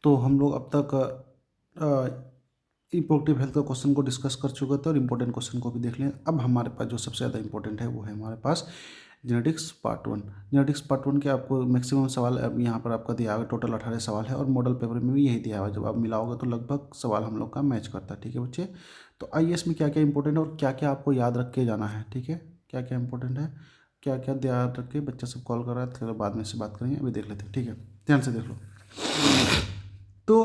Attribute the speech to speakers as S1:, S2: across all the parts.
S1: तो हम लोग अब तक रिप्रोडक्टिव हेल्थ का क्वेश्चन को डिस्कस कर चुके थे और इम्पोर्टेंट क्वेश्चन को भी देख लें। अब हमारे पास जो सबसे ज़्यादा इंपॉर्टेंट है वो है हमारे पास जेनेटिक्स पार्ट 1। जेनेटिक्स पार्ट 1 के आपको मैक्सिमम सवाल अब यहाँ पर आपका दिया हुआ है, टोटल 18 सवाल है और मॉडल पेपर में भी यही दिया हुआ है। जब आप मिलाओगे तो लगभग सवाल हम लोग का मैच करता है। ठीक है बच्चे, तो आइए इसमें क्या क्या इंपॉर्टेंट है और क्या क्या आपको याद रख के जाना है। ठीक है, क्या क्या इंपॉर्टेंट है, क्या क्या याद रख के, बच्चा सब कॉल कर रहा है तो बाद में से बात करेंगे, अभी देख लेते हैं। ठीक है, ध्यान से देख लो। तो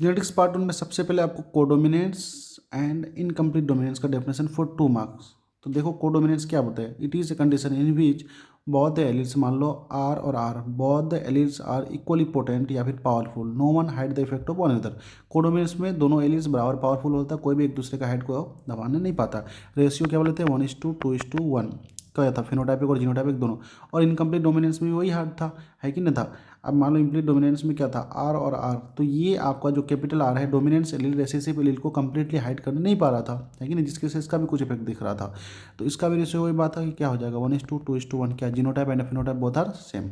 S1: जेनेटिक्स पार्ट 1 में सबसे पहले आपको कोडोमिनेंस एंड इनकम्प्लीट डोमिनेंस का डेफिनेशन फॉर 2 मार्क्स। तो देखो कोडोमिनेंस क्या होता है, it is a condition in which both the alleles, मान लो आर और R, both the alleles are equally potent या फिर powerful, no one hide the effect of one another. Codominance में दोनों एलिल्स बराबर पावरफुल होता है, कोई भी एक दूसरे का हाइड को दबाने नहीं पाता। रेशियो क्या बोलते हैं, 1:2:1 क्या था, फिनोटाइपिक और जीनोटाइपिक दोनों। और इनकम्प्लीट डोमिनेंस में भी वही हार्ड था, है कि नहीं था। अब मान लो इम्प्लीट डोमिनेंस में क्या था, आर और आर, तो ये आपका जो कैपिटल आर है डोमिनेंस एलील रेसेसिव एलील को कंप्लीटली हाइड कर नहीं पा रहा था, है कि नहीं, जिसके से इसका भी कुछ इफेक्ट दिख रहा था। तो इसका भी रेशियो वही बात है कि क्या हो जाएगा, 1:2:1, क्या genotype and phenotype both are same.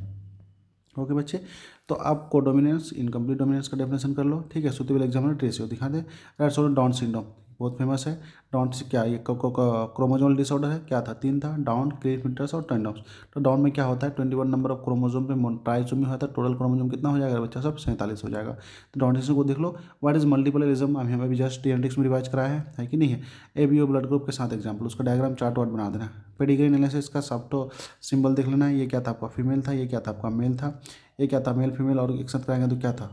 S1: Okay बच्चे, तो आप कोडोमिनेंस इनकम्प्लीट डोमिनेंस का डेफिनेशन कर लो। ठीक है, सुटेबल एग्जामिनर रेशियो दिखा दे। राइट सोल्डर डाउन सिंड्रोम बहुत फेमस है। डाउन से क्या, ये क्रोमोजोमल डिसऑर्डर है, क्या था, 3 था, डाउन, क्लीफिल्टर्स और टेंडम्स। तो डाउन में क्या होता है, 21 नंबर ऑफ क्रोमोजोम पे ट्राइसोमी होता है, टोटल क्रोमोजोम कितना हो जाएगा बच्चा सब, 47 हो जाएगा। तो डाउन डिसीजन को देख लो। व्हाट इज मल्टीपलरिज्म, हमें अभी जस्ट जेनेटिक्स में रिवाइज कराया है कि नहीं है। एबीओ ब्लड ग्रुप के साथ एग्जाम्पल, उसका डायग्राम चार्ट वार्ट बना देना। पेडिग्री एनालिसिस का सब तो सिंबल देख लेना है, ये क्या था आपका फीमेल था, ये क्या था आपका मेल था, ये क्या था मेल फीमेल और एक साथ कराएंगे तो क्या था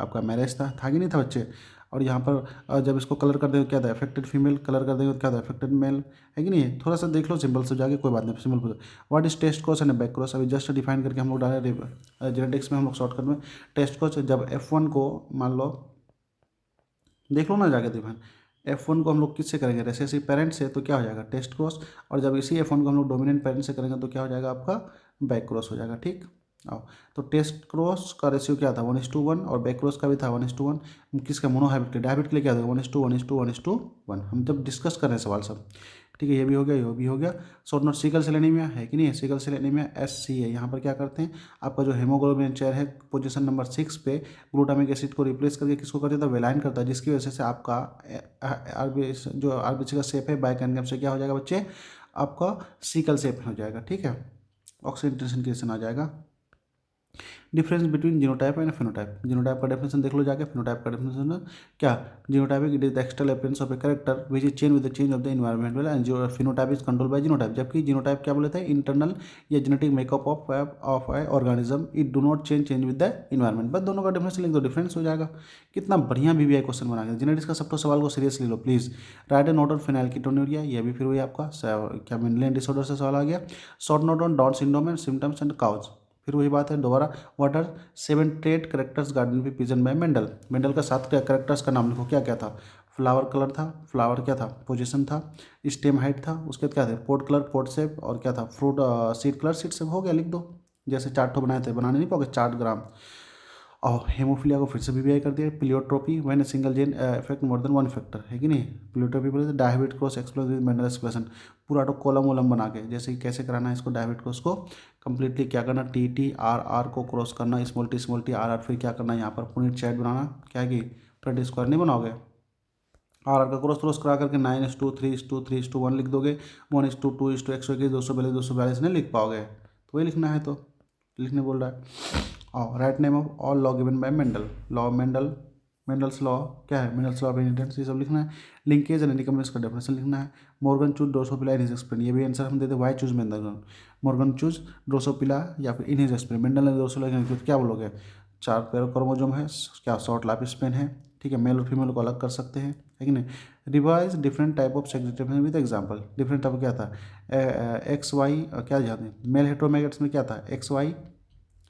S1: आपका मैरिज था कि नहीं था बच्चे। और यहाँ पर जब इसको कलर कर देंगे क्या था, अफेक्टेड फीमेल, कलर कर देंगे तो क्या था, अफेक्टेड मेल, है कि नहीं है। थोड़ा सा देख लो सिंबल से जाके, कोई बात नहीं, सिंबल पूछो। What is test coach and back cross, अभी जस्ट डिफाइन करके हम लोग डाले जेनेटिक्स में, हम लोग शॉर्टकट में। टेस्ट कोच जब F1 को मान लो, देख लो ना जाके डिफाइन, F1 को हम लोग किससे करेंगे, रेसेसिव पेरेंट से, तो क्या हो जाएगा टेस्ट क्रॉस। और जब इसी F1 को हम लोग डोमिनेंट पेरेंट से करेंगे तो क्या हो जाएगा आपका बैक क्रॉस हो जाएगा। ठीक, आओ, तो टेस्ट क्रॉस का रेशियो क्या था, 1:1 और बैक क्रॉस का भी था 1:1। किसका, मोनोहाइब्रिड के, डायहाइब्रिड के लिए क्या था, 1:1:1:1, हम जब डिस्कस कर रहे हैं सवाल सब। ठीक है, ये भी हो गया, ये भी हो गया। Short note sickle cell anaemia है कि नहीं है, सिकल सेल एनीमिया SC है। यहाँ पर क्या करते हैं, आपका जो हेमोग्लोबिन चेयर है पोजीशन नंबर 6 पे ग्लूटामिक एसिड को रिप्लेस करके किसको कर देता है, वेलाइन करता है, जिसकी वजह से आपका आरबीसी का शेप है बाइकैनगम से क्या हो जाएगा बच्चे, आपका सिकल शेप हो जाएगा। ठीक है, ऑक्सीडेशन केसन आ जाएगा। Difference between genotype and phenotype, genotype का डेफिनेशन देख लो जाके, फिनोटाइप का डेफिनेशन क्या, genotypic it is the external appearance of a character which is change with the change of the environment, and phenotype is control by genotype. जबकि genotype क्या बोलते हैं, internal या genetic makeup of A organism, it do not change with the environment. बस दोनों का definition लिख दो, डिफरेंस हो जाएगा। कितना बढ़िया बीबीआई क्वेश्चन बना के, जेनेटिक्स का सब तो सवाल को सीरियसली लो please. Write a note on phenylketonuria, ये भी फिर वही आपका क्या मिनलेन डिसऑर्डर से सवाल आ गया। Short note on down syndrome and symptoms and cause, फिर वही बात है दोबारा। What are 7 trait characters garden pea pigeon by Mendel, Mendel का 7 करेक्टर्स का नाम लिखो, क्या क्या था, फ्लावर कलर था, फ्लावर क्या था, पोजीशन था, स्टेम हाइट था, उसके बाद क्या थे, पोट कलर, पोट शेप, और क्या था, fruit seed colour, seed shape, हो गया, लिख दो। जैसे 4 ठो बनाए थे, बनाने नहीं पाओगे 4 ग्राम। और हेमोफिलिया को फिर से बीबीआई कर दिया। Pleiotropy when a single gene effect more than one factor, है कि नहीं। प्लियोट्रोपी बोले तो डायबिट क्रॉस एक्सप्लोज विद मेंडल एक्सप्रेशन, पूरा तो कॉलम वॉलम बना के, जैसे कि कैसे कराना है इसको, डायबिट क्रॉस को कंप्लीटली क्या करना, TT RR को क्रॉस करना, स्मॉल टी RR, फिर क्या करना है यहाँ पर पूरी चैट बनाना, क्या है कि प्रेड स्क्वायर नहीं बनाओगे, RR का क्रॉस करा करके 9:3:3:1 लिख दोगे, 1:2:121, 242 नहीं लिख पाओगे, तो वही लिखना है, तो लिखने बोल रहा है। और write name of all law given by Mendel, law Mendel's law क्या है, मेंडल्स लॉ ऑफ इनहेरिटेंस, ये सब लिखना है। लिंकेज एंड एनिकम्स का डेफिनेशन लिखना है। Morgan choose Drosophila in his experiment, ये भी आंसर हम देते, why choose Mendel, Morgan choose Drosophila या फिर इन हिज एक्सपेरिमेंट, मेंडल ने ड्रोसोफिला, क्या बोलोगे, 4 पैर क्रोमोसोम है, क्या शॉर्ट लाइफ स्पेन है। ठीक है, मेल और फीमेल को अलग कर सकते हैं, है कि नहीं। Revise different type of sex difference with example, different type क्या था, XY क्या जाते हैं, मेल हेट्रोमेगेट्स में क्या था, XY,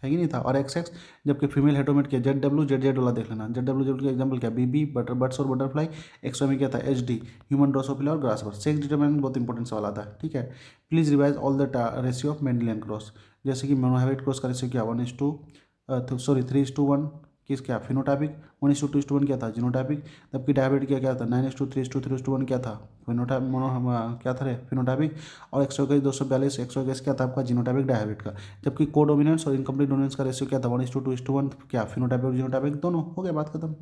S1: है कि नहीं था, और XX, जबकि फीमेल हेटोमेट किया ZW ZZ वाला देख लेना, ZW का एग्जाम्पल क्या, BB बर्ड्स और बटरफ्लाई, XY में क्या था, HD ह्यूमन ड्रोसोफिला और ग्रासवर। सेक्स डिटरमिनेंट बहुत इंपॉर्टेंट सवाल आता है। ठीक है, please revise all the ratio of Mendelian cross, जैसे कि मोनोहाइब्रिड क्रॉस का रेशियो क्या, 1:2 3:1, किस क्या फिनोटाइपिक, 1:2:1 क्या था जीनोटाइपिक, जबकि डायबिट क्या क्या था 9:3:3:1 क्या था फिनोटाइप क्या था रे फिनोटाइपिक, और 121 242 121 क्या था आपका जीनोटाइपिक डायबिट का। जबकि कोडोमिनेंस और इनकम्प्लीट डोमिनेंस का रेशियो क्या था 1:2:1 क्या फिनोटाइपिक और जीनोटाइपिक दोनों। हो गया बात खत्म।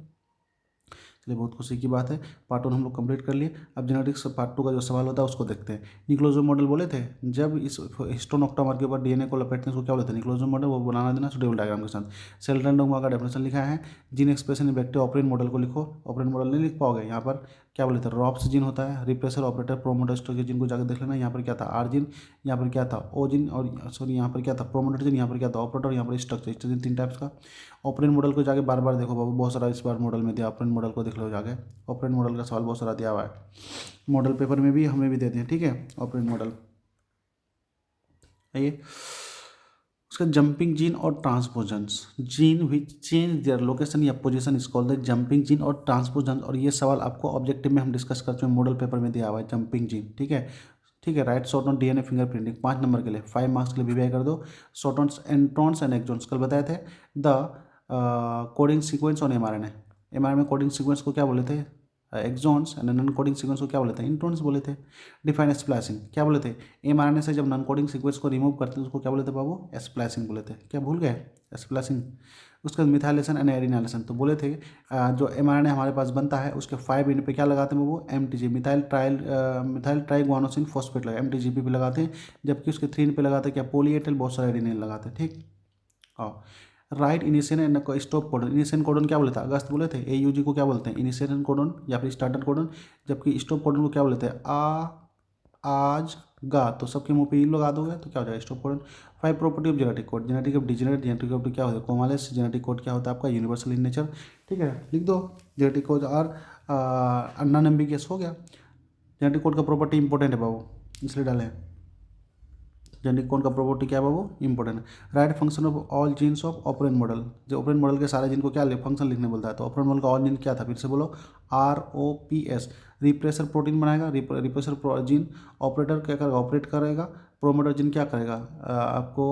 S1: चलिए बहुत खुशी की बात है, पार्ट 1 हम लोग कंप्लीट कर लिए। अब जेनेटिक्स पार्ट 2 का जो सवाल होता है उसको देखते हैं। निक्लोजोम मॉडल बोले थे, जब इस हिस्टोन ऑक्टामर के ऊपर डीएनए को लपेटने उसको क्या बोलते हैं निक्लोजोम मॉडल, वो बनाना देना सुटेबल डायग्राम के साथ। सेल रैंडम का डेफिनेशन लिखा है। Gene expression in bacteria operant model को लिखो, ऑपरेंट मॉडल नहीं लिख पाओगे, यहाँ पर क्या बोले थे रॉप्स जीन होता है, repressor operator promoter store gene को जाकर देख लेना। यहाँ पर क्या था आर जीन, यहाँ पर क्या था ओ जीन, और सॉरी यहाँ पर क्या था प्रोमोटर जीन, यहाँ पर क्या था ऑपरेटर, यहाँ पर स्ट्रक्चर जीन 3 टाइप्स का। ऑपरेंट मॉडल को जाके बार बार देखो बाबू, बहुत सारा इस बार मॉडल में दिया, ऑपरेंट मॉडल को देख लो जाके। ऑपरेंट मॉडल का सवाल बहुत सारा दिया हुआ है, मॉडल पेपर में भी हमें भी देते हैं, ठीक है ऑपरेंट मॉडल। आइए उसका जंपिंग जीन और transposons, gene which change their location या position is called the jumping gene और ट्रांसपोजन्स। और ये सवाल आपको ऑब्जेक्टिव में हम डिस्कस कर चुके हैं, मॉडल पेपर में दिया हुआ है जंपिंग जीन, ठीक है। ठीक है, right short on DNA fingerprinting 5 number के लिए, 5 मार्क्स के लिए वीवीआई कर दो। Short on introns and exons कल बताए थे। The coding sequence on mRNA, mRNA coding sequence को क्या बोले थे exons, and non coding sequence को क्या बोले थे इंट्रॉन्स बोले थे। डिफाइन स्प्लाइसिंग क्या बोले थे, एमआरएनए से जब नॉन कोडिंग सीक्वेंस को रिमूव करते हैं उसको क्या बोले थे बाबू स्प्लाइसिंग बोले थे, क्या भूल गए स्प्लाइसिंग। उसके बाद मिथाइलेशन एंड एडिनाइलेशन तो बोले थे जो एमआरएनए हमारे पास बनता है उसके 5 एंड पे क्या लगाते हैं वो एमटीजी मिथाइल ट्राइग्वानोसिन फॉस्फेट लगा एमटीजीपी पे लगाते हैं, जबकि उसके 3 पे लगाते हैं क्या पोलीएटेल बहुत सारा एडिनिन लगाते हैं, ठीक। हाँ, right initial and stop codon, initial codon क्या बोले थे अगस्त बोले थे, एयूजी को क्या बोलते हैं इनिशियल कोडन या फिर स्टार्टर कोडन, जबकि स्टॉप कोडन को क्या बोले थे आज गा, तो सबके मुंह पे ई लगा दोगे तो क्या हो जाएगा stop codon. 5 property of genetic code, genetic of degenerate genetic of क्या होता है कोमालेस, जेनेटिक कोड क्या होता है आपका यूनिवर्सल इन नेचर, ठीक है लिख दो जेनेटिक कोड। और नॉन एम्बिगियस हो गया। जेनेटिक कोड का प्रॉपर्टी इंपॉर्टेंट है बाबू इसलिए डालें, जेनेटिक कोड का प्रॉपर्टी क्या है बाबू इंपॉर्टेंट है। Right function of all genes of operant model, जो ऑपरेंट मॉडल के सारे जीन को क्या फंक्शन लिखने बोलता है, तो ऑपरेंट मॉडल का ऑल जीन क्या था फिर से बोलो ROPS, रिप्रेसर प्रोटीन बनाएगा, रिप्रेसर जीन ऑपरेटर क्या करेगा ऑपरेट करेगा, प्रोमोटर जीन क्या करेगा आपको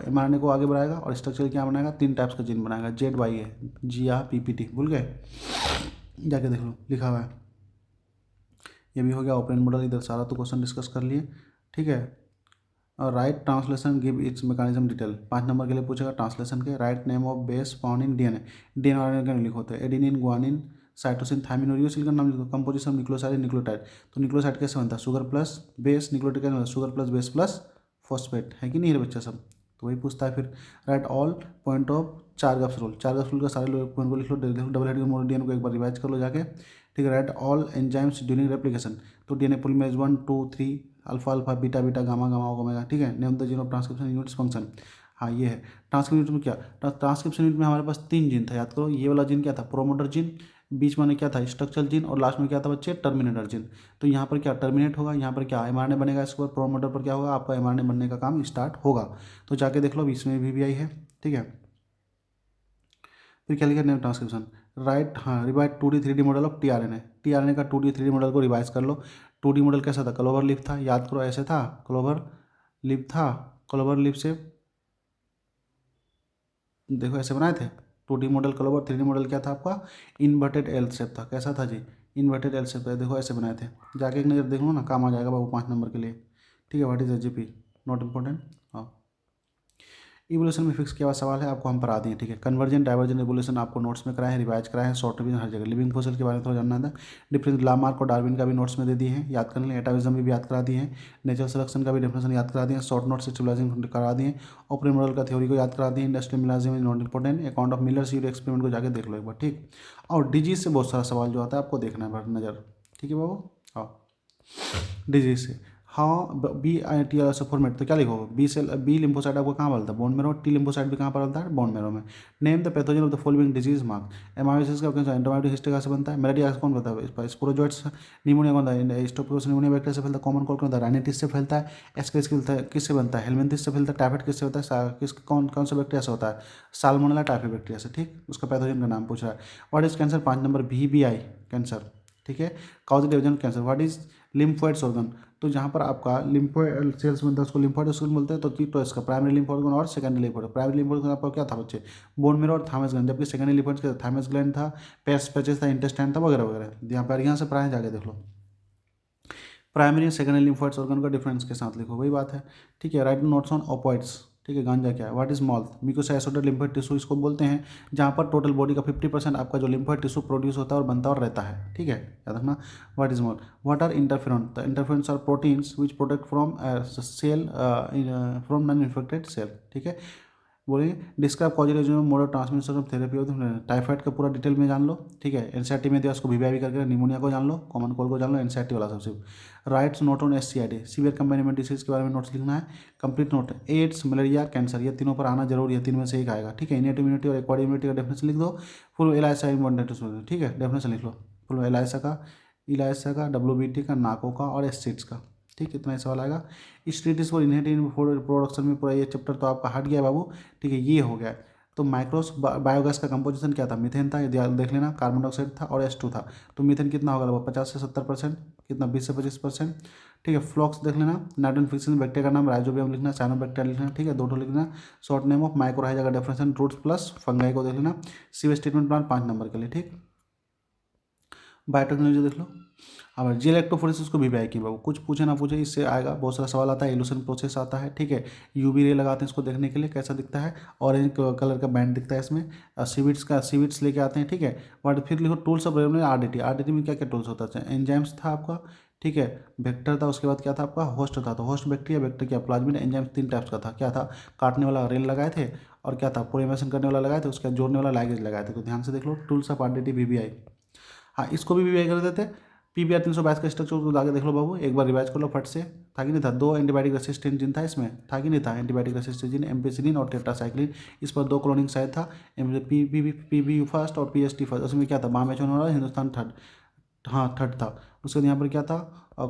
S1: एमआरएनए को आगे बढ़ाएगा, और स्ट्रक्चर क्या बनाएगा 3 टाइप्स का जीन बनाएगा ZYA GRPPT भूल गए जाके देख लो लिखा हुआ है। ये भी हो गया ऑपरेंट मॉडल, इधर सारा तो क्वेश्चन डिस्कस कर लिए, ठीक है। और right translation give its mechanism detail 5 number के लिए पूछेगा ट्रांसलेशन के। Write name of base found in DNA, DNA और आरएनए लिखो होते हैं एडेनिन ग्वानिन साइटोसिन थायमिन और यूसिल का नाम लिखो। कंपोजिशन न्यूक्लियोसाइड न्यूक्लियोटाइड, तो न्यूक्लियोसाइड कैसे बनता है शुगर प्लस बेस, न्यूक्लियोटाइड कैसे बनता है sugar plus base plus phosphate, है कि नहीं है बच्चा सब, तो वही पूछता है फिर। Write all point of Chargaff's rule, Chargaff's rule का सारे पॉइंट को लिख लो, डबल हेड के डीएनए को एक बार रिवाइज कर लो जाके, ठीक है। Write all enzymes during replication, तो DNA polymerase 1 2 3 alpha alpha beta beta gamma gamma omega, ठीक है। Name the gene of transcription units function, हाँ ये है ट्रांसक्रिप्शन यूनिट में क्या, ट्रांसक्रिप्शन यूनिट में हमारे पास 3 जीन था याद करो, ये वाला जीन क्या था प्रोमोटर जीन, बीच में क्या था स्ट्रक्चरल जीन, और लास्ट में क्या था बच्चे टर्मिनेटर जीन। तो यहाँ पर क्या टर्मिनेट होगा, यहाँ पर क्या एमआरएनए बनेगा, इसके बाद प्रोमोटर पर क्या होगा आपका एमआरएनए बनने का काम स्टार्ट होगा, तो जाके देख लो इसमें भी आई है, ठीक है। फिर क्या लिखा नेम ट्रांसक्रिप्शन राइट, हाँ revise 2D 3D model of tRNA का 2D 3D मॉडल को रिवाइज कर लो। 2D मॉडल कैसा था क्लोवर लीफ था, याद करो ऐसे था क्लोवर लीफ था, क्लोवर लीफ से देखो ऐसे बनाए थे 2D model clover, 3D model क्या था आपका इन्वर्टेड एल शेप था, कैसा था जी इन्वर्टेड एल शेप था, देखो ऐसे बनाए थे, जाके एक नज़र देख लो ना काम आ जाएगा बाबू 5 नंबर के लिए, ठीक है। What is AGP not important, हाँ। इवोल्यूशन में फिक्स किया हुआ सवाल है आपको हम पढ़ा दिए, ठीक है। कन्वर्जेंट डाइवर्जेंट इवोल्यूशन आपको नोट्स में कराए हैं, रिवाइज कराए हैं, शॉर्ट रिवीजन हर जगह। लिविंग फोसिल के बारे में थोड़ा जानना था, डिफरेंस लामार्क और डार्विन का भी नोट्स में दे दिए हैं, याद कर लें। एटाविज्म भी याद करा दिए हैं, नेचुरल सिलेक्शन का भी डेफिनेशन याद करा दिए हैं, शॉर्ट नोट से स्टेबलाइजिंग करा दिए, ऑपरेंट मॉडल का थ्योरी को याद करा दिए, industrial melanism is not important, account of Miller seed experiment को जाकर देख लो एक बार, ठीक। और डिजीज से बहुत सारा सवाल जो आता है आपको देखना है नज़र, ठीक है बाबू, हाँ डिजीज से। हाँ BIT वाला फॉर्मेट तो क्या लिखोगे बी लिम्फोसाइट आपको कहाँ बनता है बोन मेरो, टी लिम्फोसाइट भी कहाँ पर बनता है बोन मेरो में। Name the pathogen of the following disease mark, एमाइसिस का एंटीबायोटिक हिस्ट्री कहाँ से बनता है, मलेरिया कौन बनता है स्पोरोजोइट्स, निमोनिया कौन होता है स्टोपोस निमोनिया बैक्टीरिया से फैलता है, कॉमन कोल्ड कौन होता है राइनिटिस से फैलता है, एस्केरिस किससे बनता है हेलमिंथिस से फैलता है, टाइफाइड किससे होता है किस कौन कौन सा बैक्टीरिया से होता है साल्मोनेला टाइफाइड बैक्टीरिया से, ठीक। उसका पैथोजन का नाम पूछ रहा है। What is cancer 5 number VBI cancer, ठीक है। Cause division cancer, what is lymphoids organ, तो जहाँ पर आपका लिम्फोइड सेल्स में उसको लिम्फोइड ऑर्गन बोलते हैं। तो इसका प्राइमरी लिम्फोइड ऑर्गन और secondary lymphoid. Primary lymphoid organ आपका क्या था बच्चे, बोन मेरो और थाइमस ग्लैंड, जबकि सेकेंडरी लिम्फोइड का थाइमस ग्लैंड था, पेचेस था, इंटेस्टाइन था, वगैरह वगैरह। यहाँ से प्राय जाके देख लो, प्राइमरी एंड सेकेंडरी लिम्फोइड्स ऑर्गन का डिफरेंस के साथ लिखो, वही बात है। ठीक है, राइट नोट्स ऑन ओपॉइड्स। ठीक है, गांजा क्या है, व्हाट इज मॉल्थ, म्यूकोसाइटोडेड लिम्फोइड टिश्यू इसको बोलते हैं, जहाँ पर टोटल बॉडी का 50% आपका जो लिम्फोइड टिश्यू प्रोड्यूस होता है और बनता और रहता है। ठीक है, याद रखना। What is moult, what are interferon, the interferons are proteins which protect from cell from non infected cell. ठीक है, बोलिए describe causes mode of transmission of therapy of typhoid का पूरा डिटेल में जान लो। ठीक है, एनसीईआरटी में दिया उसको वीवीआईपी करके, निमोनिया को जान लो, कॉमन कोल्ड को जान लो, एनसीईआरटी वाला सबसे। Writes note on SCID, severe combinable disease के बारे में नोट्स लिखना है। Complete note, AIDS, malaria, cancer, ये तीनों पर आना जरूरी है, तीन में से एक आएगा। ठीक है, इनेट इम्यूनिटी और एक्वायर्ड इम्यूनिटी का डेफिनेशन लिख दो। फुल एलाइसा इम्पोर्टेंट, ठीक है, डेफिनेशन लिख लो। फुल इलाइसा का, डब्ल्यूबीटी का, नाको का और एसिड्स का। ठीक, इतना ही सवाल आएगा। स्टेटिस फॉर इनहेरिटेड प्रोडक्शन में पूरा ये चैप्टर तो आपका हट गया बाबू। ठीक है, ये हो गया। तो माइक्रोस बायोगैस का कंपोजिशन क्या था, मीथेन था, ये देख लेना, कार्बन डाइऑक्साइड था और H2 था। तो मीथेन कितना होगा लगभग 50 से 70%, कितना 20 से 25%। ठीक है, फ्लॉक्स देख लेना, नाइट्रोजन फिक्सेशन बैक्टीरिया का नाम राइजोबियम लिखना, साइनोबैक्टीरिया लिखना। ठीक है, दो लिखना। शॉर्ट नेम ऑफ माइक्रोराइजा का डेफिनेशन, रूट्स प्लस फंगाई को देख लेना। सीवेज ट्रीटमेंट प्लान 5 नंबर के लिए। ठीक, बायोटेक्नोलॉजी देख लो। अब जी इलेक्ट्रोफोरेसिस को भी व्याय की बाबू, कुछ पूछे ना पूछे इससे आएगा, बहुत सारा सवाल आता है। इल्यूशन प्रोसेस आता है। ठीक है, यूवी रे लगाते हैं इसको देखने के लिए कैसा दिखता है, ऑरेंज कलर का बैंड दिखता है इसमें। सीविट्स लेके आते हैं। ठीक है, बट फिर लिखो टूल्स ऑफ आरडीटी में क्या क्या टूल्स होता है, एंजाइम्स था आपका। ठीक है, वेक्टर था, उसके बाद क्या था आपका, होस्ट था। तो होस्ट बैक्टीरिया, वेक्टर क्या, प्लाज्मिड, एंजाइम्स 3 टाइप्स का था। क्या था, काटने वाला रेल लगाए थे, और क्या था, पोलीमरेशन करने वाला लगाए थे, उसके बाद जोड़ने वाला लाइगेज लगाए थे। तो ध्यान से देख लो, टूल्स ऑफ आरडीटी वीबीआई। हाँ, इसको भी वीवीआई कर देते। पीबीआर 322 का स्ट्रक्चर को आगे देख लो बाबू, एक बार रिवाइज कर लो फट से। था कि नहीं था, 2 एंटीबायोटिक रेसिस्टेंट जिन था इसमें, था कि नहीं था, एंटीबायोटिक रेसिस्टेंट जिन एम्पेसिलिन और टेट्रासाइक्लिन। इस पर 2 क्लोनिंग साइड था, पीबी फर्स्ट और पीएसटी फर्स्ट। उसमें क्या था, महामेचन वाला हिंदुस्तान थर्ड, हाँ थर्ड था। उसके बाद यहाँ पर क्या था,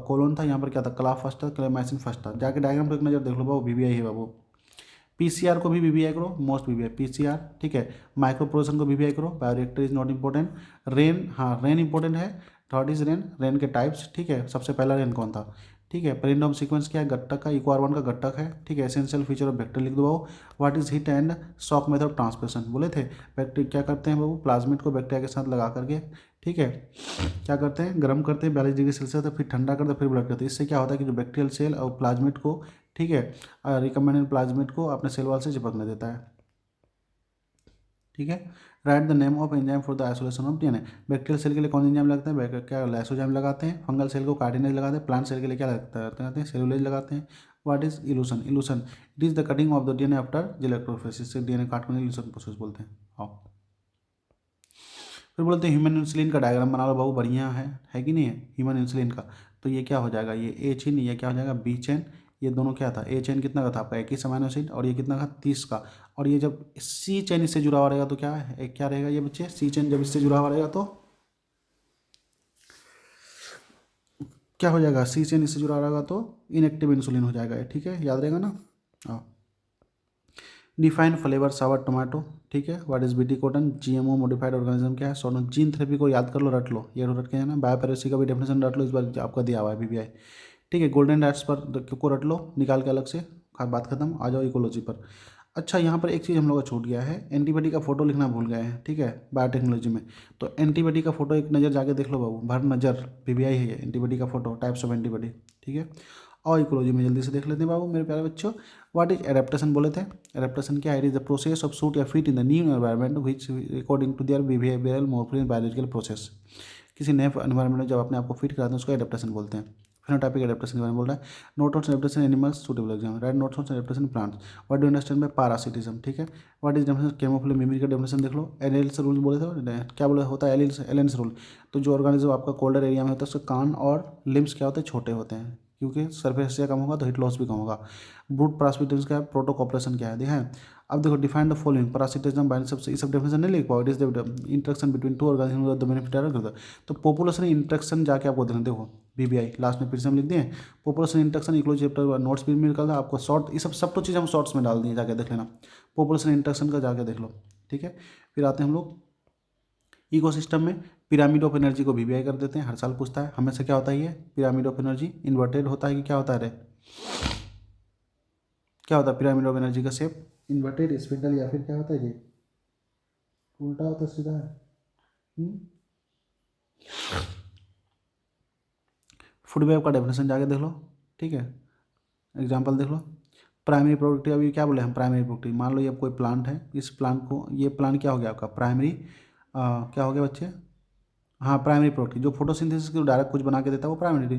S1: कोलोन था, यहाँ पर क्या था, क्ला फर्स्ट था, क्लेमाइसिन फर्स्ट था। जाके डायग्राम पर एक नजर देख लो बाबू, वीवीआई है बाबू। पीसीआर को भी वीवीआई करो, मोस्ट वीवीआई पीसीआर। ठीक है, माइक्रोप्रोसेसन को वीवीआई करो, bioreactor is not important. Rain, हाँ रेन इंपॉर्टेंट है। थर्ड इज रेन के टाइप्स। ठीक है, सबसे पहला रेन कौन था। ठीक है, परिंडोम सीक्वेंस क्या है, गट्टक का, इक्वार्बन का गट्टक है। ठीक है, एसेंशियल फीचर ऑफ वेक्टर लिख दो बाबू। What is heat and shock method of transmission बोले थे। बैक्टीरिया क्या करते हैं बाबू, प्लाज्मिड को बैक्टीरिया के साथ लगा करके, ठीक है, क्या करते हैं, गर्म करते हैं 42 डिग्री सेल्सियस तक, फिर ठंडा करते हैं, फिर ब्लड करते हैं। इससे क्या होता है कि जो बैक्टीरियल सेल और प्लाज्मिड को, ठीक है, रिकमेंडेड प्लाज्मिड को अपने सेल वॉल से चिपकने देता है। ठीक है, right the name of enzyme for the isolation of DNA. Bacterial cell के लिए कौन सा एंजाइम लगता है, क्या लाइसोजाइम लगाते हैं। फंगल सेल को कार्टिनेज लगाते हैं। प्लांट सेल के लिए क्या लगाते हैं, सेलुलोज लगाते हैं। What is illusion, it is the cutting of the DNA after electrophoresis. से डीएनए काट कर इल्यूशन प्रोसेस बोलते हैं। हाँ, फिर बोलते हैं ह्यूमन इंसुलिन का डायग्राम बना लो बाबू, बढ़िया है कि नहीं है ह्यूमन इंसुलिन का। तो ये क्या हो जाएगा, ये ए चेन, ये क्या हो जाएगा, बी चेन। ये दोनों क्या था, ए चेन कितना का था आपका 21 अमीनो एसिड, और ये कितना का 30 का। और ये जब सी चेन इससे जुड़ा हुआ रहेगा तो क्या है, क्या रहेगा ये बच्चे, सी चेन जब इससे जुड़ा हुआ रहेगा तो क्या हो जाएगा, सी चेन इससे जुड़ा रहेगा तो इनएक्टिव इंसुलिन हो जाएगा। ठीक है, याद रहेगा ना। हाँ, डिफाइन फ्लेवर सावर टोमेटो। ठीक है, what is BT cotton, GMO modified organism क्या है, सोनो। जीन थेरेपी को याद कर लो, रट लो, ये रट के जाना। बायोपेरेसी का भी डेफिनेशन रट लो, इस बार आपका दिया हुआ है बीबीआई। ठीक है, गोल्डन डाइट्स पर को रट लो निकाल के अलग से, बात खत्म। आ जाओ इकोलॉजी पर। अच्छा, यहाँ पर एक चीज़ हम लोग का छूट गया है, एंटीबॉडी का फोटो लिखना भूल गए हैं। ठीक है, बायोटेक्नोलॉजी में। तो एंटीबॉडी का फोटो एक नज़र जाके देख लो बाबू, भर नज़र, बीबीआई है ये, एंटीबॉडी का फोटो, टाइप्स ऑफ एंटीबॉडी। ठीक है, और इकोलॉजी में जल्दी से देख लेते हैं बाबू मेरे प्यारे बच्चों। व्हाट इज एडेप्टेशन बोले थे। एडेप्टेशन क्या है, it is the process of suit या fit in the new environment which according to their behavioural morphological biological process. किसी नए एनवायरनमेंट में जब अपने आप को फिट कराते हैं उसको एडेप्टेशन बोलते हैं। फिनोटाइपिक एडेप्टेशन के बारे में बोल रहा है। Note on adaptation animals suitable exam, right notes on adaptation plants. What do understand by parasitism. ठीक है, व्हाट इज डेफिनेशन केमोफिलिक मिमिक्री का डेफिनेशन देख लो। एलेल्स रूल बोले थे, क्या बोले होता है एलेंस रूल। तो जो ऑर्गेनिज्म आपका कोल्डर एरिया में होता है उसके कान और लिम्स क्या होते हैं, छोटे होते हैं, क्योंकि सरफेस एरिया कम होगा तो हीट लॉस भी कम होगा। ब्रूट पैरासिटिज्म क्या है, प्रोटोकॉपरेशन क्या है, देखें। अब देखो, define the following, parasitism bind सबसे, ये सब डेफिनेशन नहीं लिख पाओ। It is the interaction between two organism the benefit. तो पॉपुलेशन इंटरेक्शन जाके आपको देखना, देखो बीबीआई लास्ट में फिर से हम लिख दिए। Population interaction equal chapter notes भी निकल था आपको शॉर्ट, ये सब तो चीज़ हम शॉर्ट्स में डाल दिए, जाके देख लेना। पॉपुलेशन इंटरेक्शन का जाके देख लो। ठीक है, फिर आते हैं हम लोग इकोसिस्टम में। पिरामिड ऑफ एनर्जी को वीवीआई कर देते हैं, हर साल पूछता है हमेशा। क्या होता है ये पिरामिड ऑफ एनर्जी? इन्वर्टेड होता है कि क्या होता है रे? क्या होता है पिरामिड ऑफ एनर्जी का शेप? इन्वर्टेड, स्पिंडल, या फिर क्या होता है ये? उल्टा होता है, सीधा है? फूड वेब का डेफिनेशन जाके देख लो, ठीक है, एग्जाम्पल देख लो। प्राइमरी प्रोडक्टिव, अभी क्या बोले हम? Primary productive. मान लो ये कोई प्लांट है, इस प्लांट को, ये प्लांट क्या हो गया आपका? प्राइमरी क्या हो गया बच्चे? हाँ, प्राइमरी प्रोडक्टिव। जो फोटोसिंथेसिस के डायरेक्ट कुछ बना के देता है वो प्राइमरी।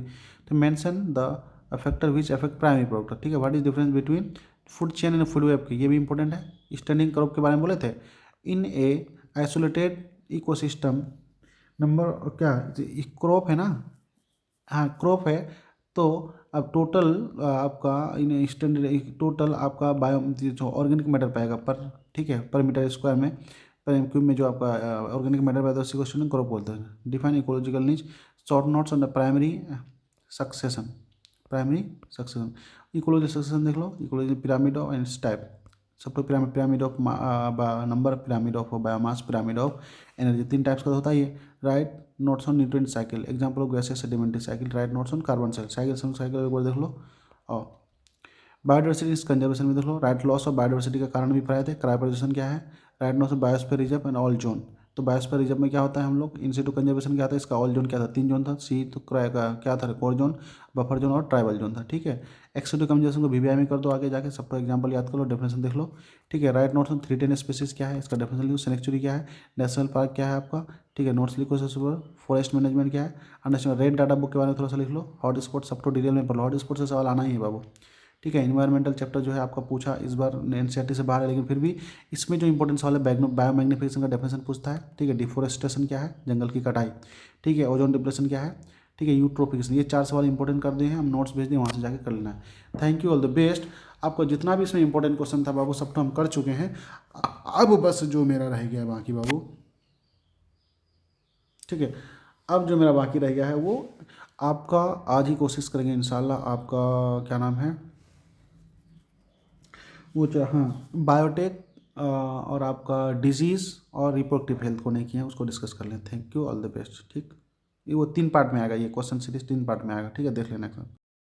S1: तो mention the factor which affect primary product, ठीक है। What is difference between food chain and food web की? ये भी इंपॉर्टेंट है। स्टैंडिंग क्रॉप के बारे में बोले थे। इन ए आइसोलेटेड इकोसिस्टम, नंबर क्या क्रॉप है ना? हाँ, क्रॉप है। तो अब टोटल आपका इन स्टैंडर्ड टोटल आपका बायो जो ऑर्गेनिक मैटर पाएगा पर, ठीक है, पर मीटर स्क्वायर में, पर एम क्यूब में जो आपका ऑर्गेनिक मैटर पाएगा उसी को स्टैंडर्ड क्रॉप बोलते हैं। Define ecological niche, short notes on the primary succession. Primary succession, ecological succession देख लो। Ecological pyramid of and type, सबको pyramid, pyramid of number, pyramid of biomass, pyramid of energy, 3 types का होता है ये। Write notes on nutrient cycle, example of gases sedimentary cycle. Write notes on carbon cycle, cycle एक बार देख लो। और biodiversity इस कंजर्वेशन में देख लो। राइट लॉस ऑफ बायोडाइवर्सिटी का कारण भी पढ़ाए थे। क्रायोप्रेजेशन क्या है? Right notes of biosphere reserve and all zone. तो बायोस्फीयर रिजर्व में क्या होता है हम लोग? इन सिटू कंजर्वेशन क्या था? इसका ऑल जोन क्या था? 3 जोन था। सी तो क्या था? कोर जोन, बफर जोन और ट्राइबल जोन था, ठीक है। एक्सोटिव कंजर्वेशन को वीवीआई में कर दो आगे जाके, सबको एग्जांपल याद कर लो, डेफिनेशन देख लो, ठीक है। राइट नोट्स ऑन 310 स्पीसीज क्या है? इसका डेफिनेशन लिखो। सेनेक्चुरी क्या है? नेशनल पार्क क्या है आपका? ठीक है, नोट्स लिखो सबसे ऊपर। फॉरेस्ट मैनेजमेंट क्या है? अंडरस्टैंड। रेड डाटा बुक के बारे में थोड़ा सा लिख लो। हॉट स्पॉट सब तो डिटेल में पढ़ लो, हॉट स्पॉट से सवाल आना ही है बाबू, ठीक है। इन्वायरमेंटल चैप्टर जो है आपका पूछा इस बार एनसीईआरटी से बाहर है, लेकिन फिर भी इसमें जो इंपॉर्टेंट सवाल है बायो मैग्निफिकेशन का डेफिनेशन पूछता है, ठीक है। डिफोरेस्टेशन क्या है? जंगल की कटाई, ठीक है। ओजोन डिप्लेशन क्या है? ठीक है। यूट्रोफिकेशन। ये 4 सवाल इंपॉर्टेंट कर दिए हैं, हम नोट्स भेज दें, वहाँ से जाके कर लेना है। Thank you, all the best. आपको जितना भी इसमें इंपॉर्टेंट क्वेश्चन था बाबू सब तो हम कर चुके हैं, अब बस जो मेरा रह गया बाकी बाबू, ठीक है, अब जो मेरा बाकी रह गया है वो आपका आज ही कोशिश करेंगे इंशाल्लाह। आपका क्या नाम है वो? हाँ, बायोटेक और आपका डिजीज़ और रिप्रोडक्टिव हेल्थ को नहीं किया है, उसको डिस्कस कर लें। Thank you, all the best, ठीक। ये वो 3 पार्ट में आएगा, ये क्वेश्चन सीरीज 3 पार्ट में आएगा, ठीक है, देख लेना।